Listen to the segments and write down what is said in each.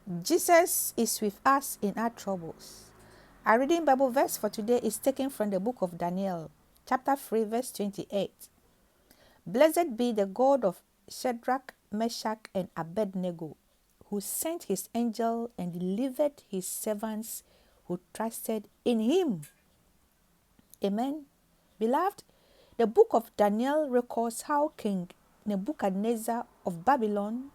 Jesus is with us in our troubles. Our reading Bible verse for today is taken from the book of Daniel, chapter 3, verse 28. Blessed be the God of Shadrach, Meshach, and Abednego, who sent his angel and delivered his servants who trusted in him. Amen. Beloved, the book of Daniel records how King Nebuchadnezzar of Babylon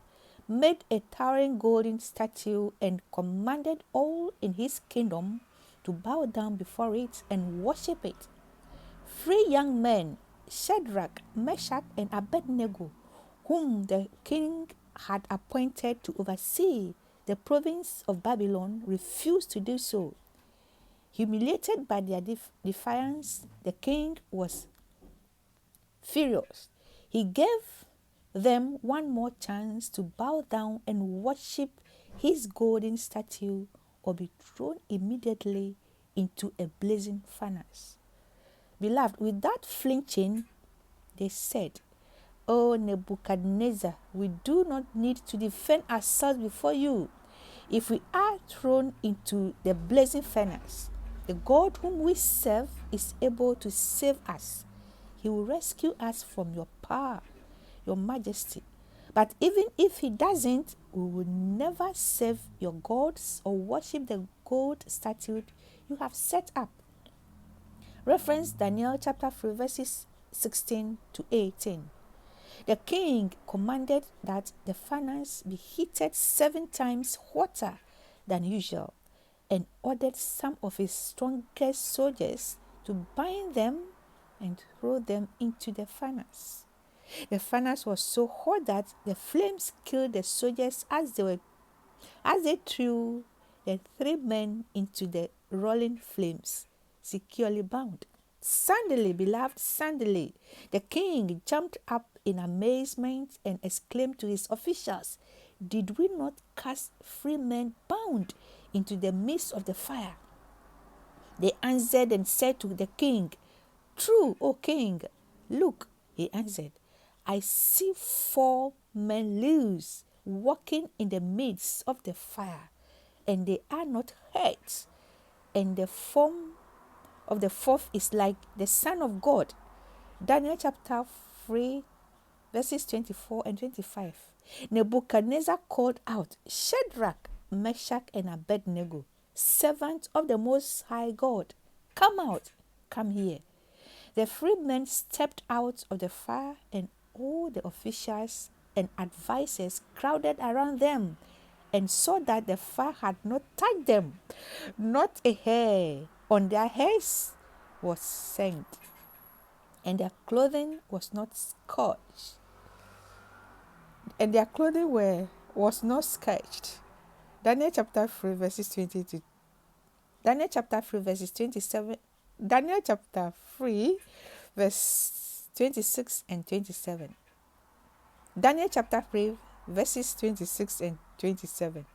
made a towering golden statue and commanded all in his kingdom to bow down before it and worship it. Three young men, Shadrach, Meshach, and Abednego, whom the king had appointed to oversee the province of Babylon, refused to do so. Humiliated by their defiance, the king was furious. He gave them one more chance to bow down and worship his golden statue or be thrown immediately into a blazing furnace. Beloved, without flinching, they said, "O Nebuchadnezzar, we do not need to defend ourselves before you. If we are thrown into the blazing furnace, the God whom we serve is able to save us. He will rescue us from your power, your majesty. But even if he doesn't, we will never serve your gods or worship the gold statue you have set up." Reference Daniel chapter 3 verses 16 to 18. The king commanded that the furnace be heated 7 times hotter than usual and ordered some of his strongest soldiers to bind them and throw them into the furnace. The furnace was so hot that the flames killed the soldiers as they threw the 3 men into the rolling flames, securely bound. Suddenly, beloved, suddenly, the king jumped up in amazement and exclaimed to his officials, "Did we not cast 3 men bound into the midst of the fire?" They answered and said to the king, "True, O king." "Look," he answered, "I see 4 men loose, walking in the midst of the fire, and they are not hurt, and the form of the 4th is like the Son of God." Daniel chapter 3, verses 24 and 25. Nebuchadnezzar called out, "Shadrach, Meshach, and Abednego, servants of the Most High God, come out, come here." The 3 men stepped out of the fire, and all the officials and advisers crowded around them and saw that the fire had not touched them. Not a hair on their heads was singed, and their clothing was not scorched. Was not scorched. Daniel chapter 3 verses 20 to Daniel chapter 3 verses 27. Daniel chapter 3 verse 26 and 27. Daniel chapter 3 verses 26 and 27.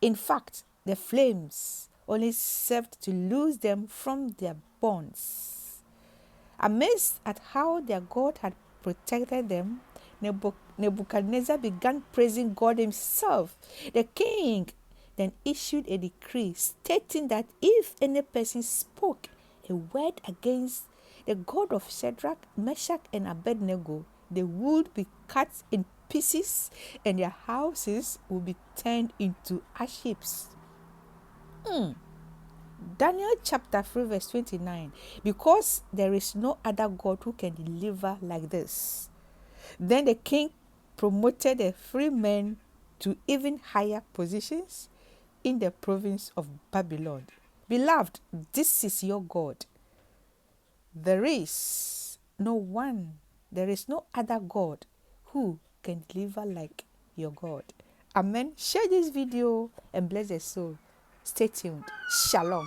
In fact, the flames only served to loose them from their bonds. Amazed at how their God had protected them, Nebuchadnezzar began praising God himself. The king then issued a decree stating that if any person spoke a word against the God of Shadrach, Meshach, and Abednego, they would be cut in pieces and their houses would be turned into ash heaps. Daniel chapter 3 verse 29. Because there is no other God who can deliver like this. Then the king promoted the 3 men to even higher positions in the province of Babylon. Beloved, this is your God. There is no other God who can deliver like your God. Amen. Share this video and bless your soul. Stay tuned. Shalom.